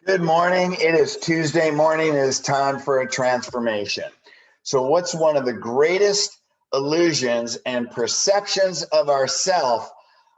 Good morning. It is Tuesday morning. It is time for a transformation. So, what's one of the greatest illusions and perceptions of ourself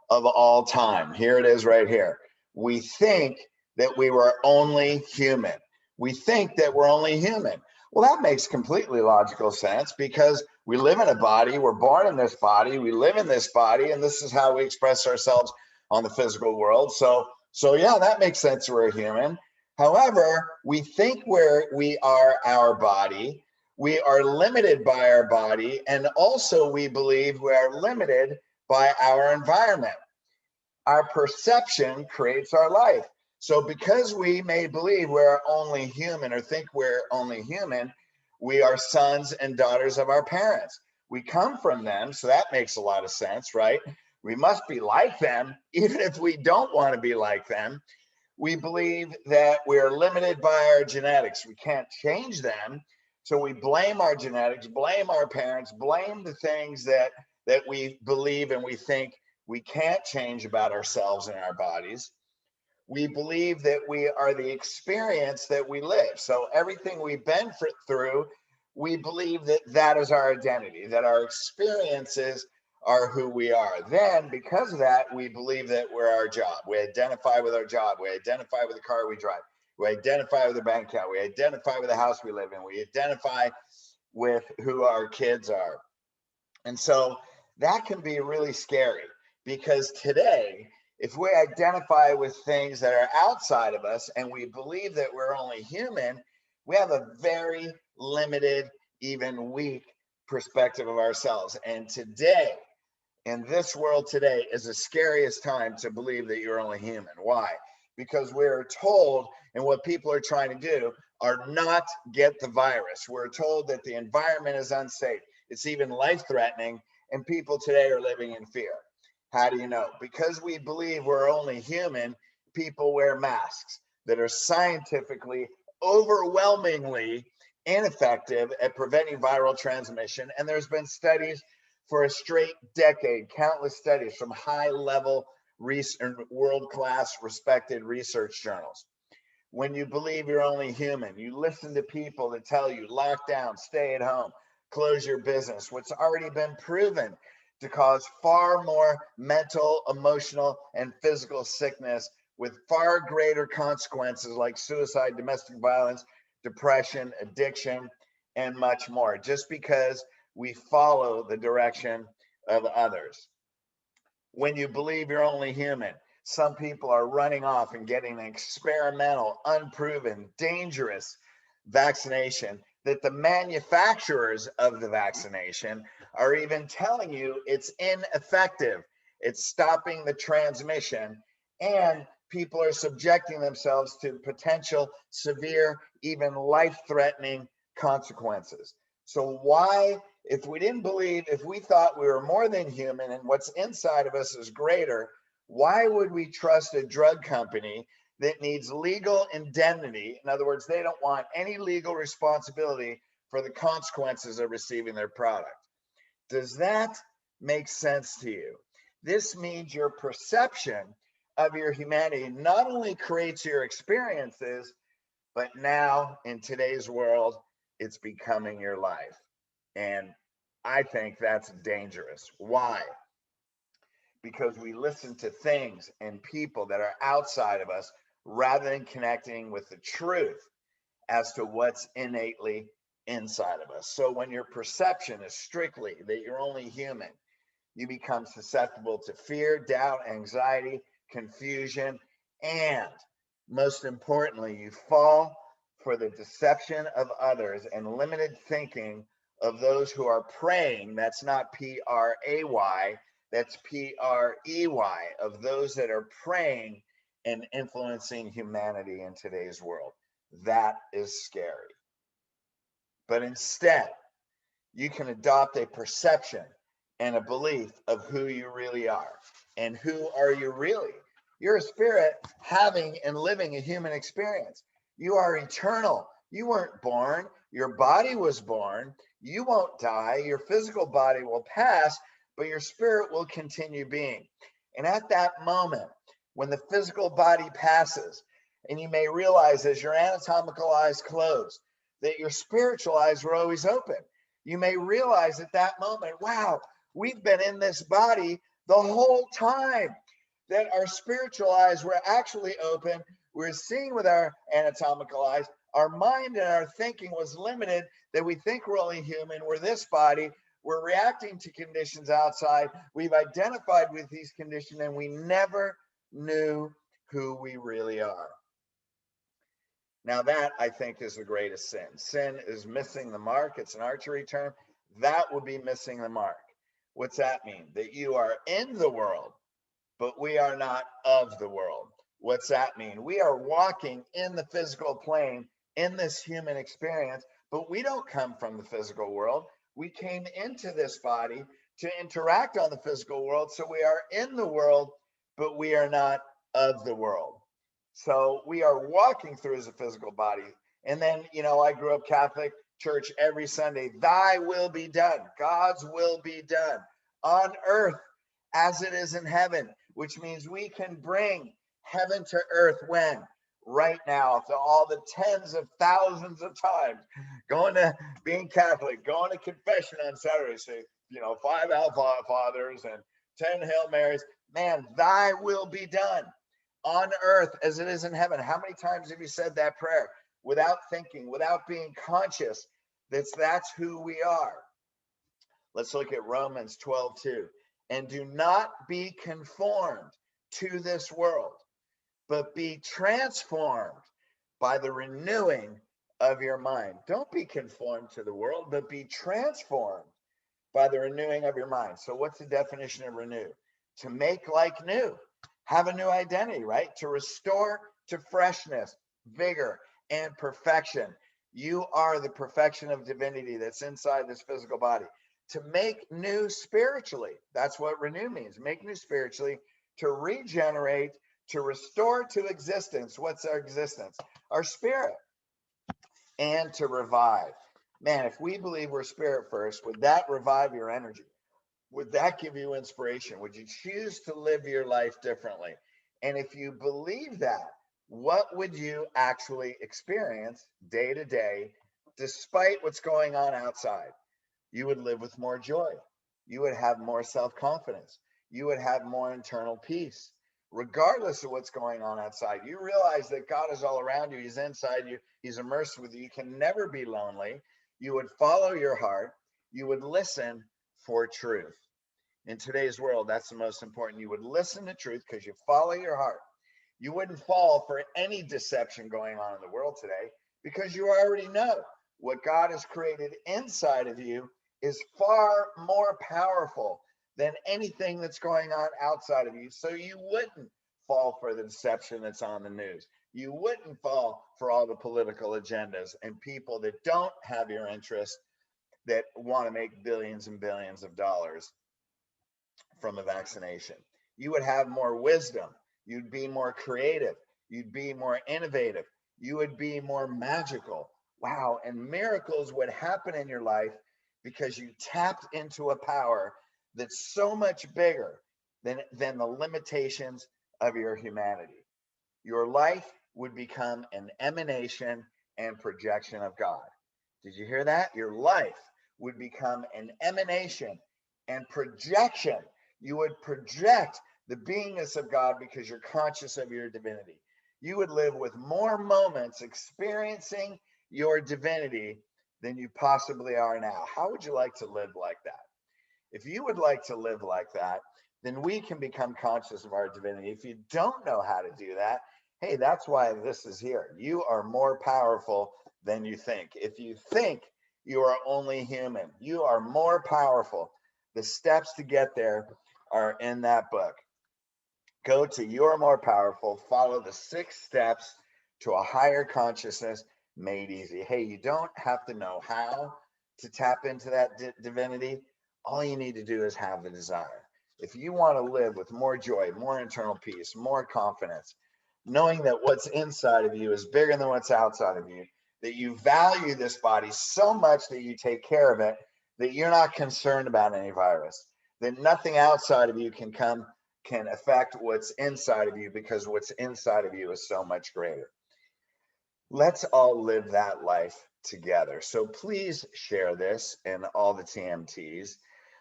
of all time? Here it is right here. We think that we were only human. We think that we're only human. Well, that makes completely logical sense because we live in a body, we're born in this body, we live in this body, and this is how we express ourselves on the physical world. So yeah, that makes sense. We're human. However, we think we are our body, we are limited by our body, and also we believe we are limited by our environment. Our perception creates our life. So, because we may believe we're only human or think we're only human, we are sons and daughters of our parents. We come from them, so that makes a lot of sense, right? We must be like them, even if we don't want to be like them. We believe that we're limited by our genetics. We can't change them. So we blame our genetics, blame our parents, blame the things that we believe and we think we can't change about ourselves and our bodies. We believe that we are the experience that we live. So everything we've been through, we believe that that is our identity, that our experiences are who we are. Then, because of that, we believe that we're our job. We identify with our job. We identify with the car we drive. We identify with the bank account. We identify with the house we live in. We identify with who our kids are. And so that can be really scary because today, if we identify with things that are outside of us and we believe that we're only human, we have a very limited, even weak perspective of ourselves. And today, in this world today, is the scariest time to believe that you're only human. Why? Because we're told, and what people are trying to do, are not get the virus. We're told that the environment is unsafe. It's even life threatening, and people today are living in fear. How do you know? Because we believe we're only human, people wear masks that are scientifically overwhelmingly ineffective at preventing viral transmission. And there's been studies for a straight decade, countless studies from high level world class respected research journals. When you believe you're only human, you listen to people that tell you lock down, stay at home, close your business, what's already been proven to cause far more mental, emotional, and physical sickness with far greater consequences like suicide, domestic violence, depression, addiction, and much more, just because we follow the direction of others. When you believe you're only human, some people are running off and getting an experimental, unproven, dangerous vaccination that the manufacturers of the vaccination are even telling you it's ineffective. It's stopping the transmission, and people are subjecting themselves to potential severe, even life threatening consequences. So, why, if we didn't believe, if we thought we were more than human and what's inside of us is greater, why would we trust a drug company that needs legal indemnity? In other words, they don't want any legal responsibility for the consequences of receiving their product. Does that make sense to you? This means your perception of your humanity not only creates your experiences, but now in today's world, it's becoming your life. And I think that's dangerous. Why? Because we listen to things and people that are outside of us rather than connecting with the truth as to what's innately inside of us. So when your perception is strictly that you're only human, you become susceptible to fear, doubt, anxiety, confusion, and most importantly, you fall for the deception of others and limited thinking of those who are praying. That's not Pray, that's Prey, of those that are praying and influencing humanity in today's world. That is scary. But instead, you can adopt a perception and a belief of who you really are. And who are you really? You're a spirit having and living a human experience. You are eternal. You weren't born. Your body was born. You won't die. Your physical body will pass, but your spirit will continue being. And at that moment, when the physical body passes, And you may realize as your anatomical eyes close, that your spiritual eyes were always open. You may realize at that moment, wow, we've been in this body the whole time, that our spiritual eyes were actually open. We're seeing with our anatomical eyes. Our mind and our thinking was limited, that we think we're only human. We're this body. We're reacting to conditions outside. We've identified with these conditions, and we never knew who we really are. Now that, I think, is the greatest sin. Sin is missing the mark. It's an archery term. That would be missing the mark. What's that mean? That you are in the world, but we are not of the world. What's that mean? We are walking in the physical plane in this human experience, but we don't come from the physical world. We came into this body to interact on the physical world. So we are in the world, but we are not of the world. So we are walking through as a physical body. And then, I grew up Catholic church every Sunday. Thy will be done. God's will be done on earth as it is in heaven, which means we can bring heaven to earth when? Right now, after all the tens of thousands of times going to being Catholic, going to confession on Saturday, say, 5 Our Fathers and 10 Hail Marys. Man, thy will be done on earth as it is in heaven. How many times have you said that prayer without thinking, without being conscious that's who we are? Let's look at Romans 12:2. And do not be conformed to this world, but be transformed by the renewing of your mind. Don't be conformed to the world, but be transformed by the renewing of your mind. So what's the definition of renew? To make like new. Have a new identity, right? To restore to freshness, vigor, and perfection. You are the perfection of divinity that's inside this physical body. To make new spiritually. That's what renew means. Make new spiritually, to regenerate, to restore to existence. What's our existence? Our spirit. And to revive. Man, if we believe we're spirit first, would that revive your energy? Would that give you inspiration? Would you choose to live your life differently? And if you believe that, what would you actually experience day to day, despite what's going on outside? You would live with more joy. You would have more self-confidence. You would have more internal peace, regardless of what's going on outside. You realize that God is all around you. He's inside you. He's immersed with you. You can never be lonely. You would follow your heart. You would listen for truth. In today's world, that's the most important. You would listen to truth because you follow your heart. You wouldn't fall for any deception going on in the world today because you already know what God has created inside of you is far more powerful than anything that's going on outside of you. So you wouldn't fall for the deception that's on the news. You wouldn't fall for all the political agendas and people that don't have your interest, that want to make billions and billions of dollars from a vaccination. You would have more wisdom. You'd be more creative. You'd be more innovative. You would be more magical. Wow. And miracles would happen in your life because you tapped into a power that's so much bigger than the limitations of your humanity. Your life would become an emanation and projection of God. Did you hear that? Your life would become an emanation and projection. You would project the beingness of God because you're conscious of your divinity. You would live with more moments experiencing your divinity than you possibly are now. How would you like to live like that? If you would like to live like that, then we can become conscious of our divinity. If you don't know how to do that, hey, that's why this is here. You are more powerful than you think. If you think you are only human, you are more powerful. The steps to get there are in that book. Go to You're More Powerful, follow the 6 steps to a higher consciousness made easy. Hey, you don't have to know how to tap into that divinity. All you need to do is have the desire. If you want to live with more joy, more internal peace, more confidence, knowing that what's inside of you is bigger than what's outside of you, that you value this body so much that you take care of it, that you're not concerned about any virus, that nothing outside of you can come can affect what's inside of you, because what's inside of you is so much greater. Let's all live that life together. So please share this and all the TMTs.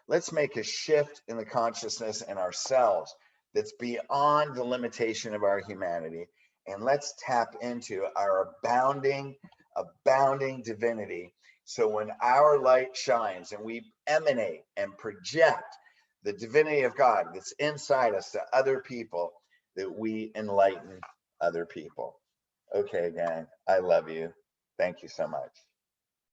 Let's make a shift in the consciousness in ourselves that's beyond the limitation of our humanity. And let's tap into our abounding divinity. So when our light shines and we emanate and project the divinity of God that's inside us to other people, that we enlighten other people. Okay, gang, I love you. Thank you so much.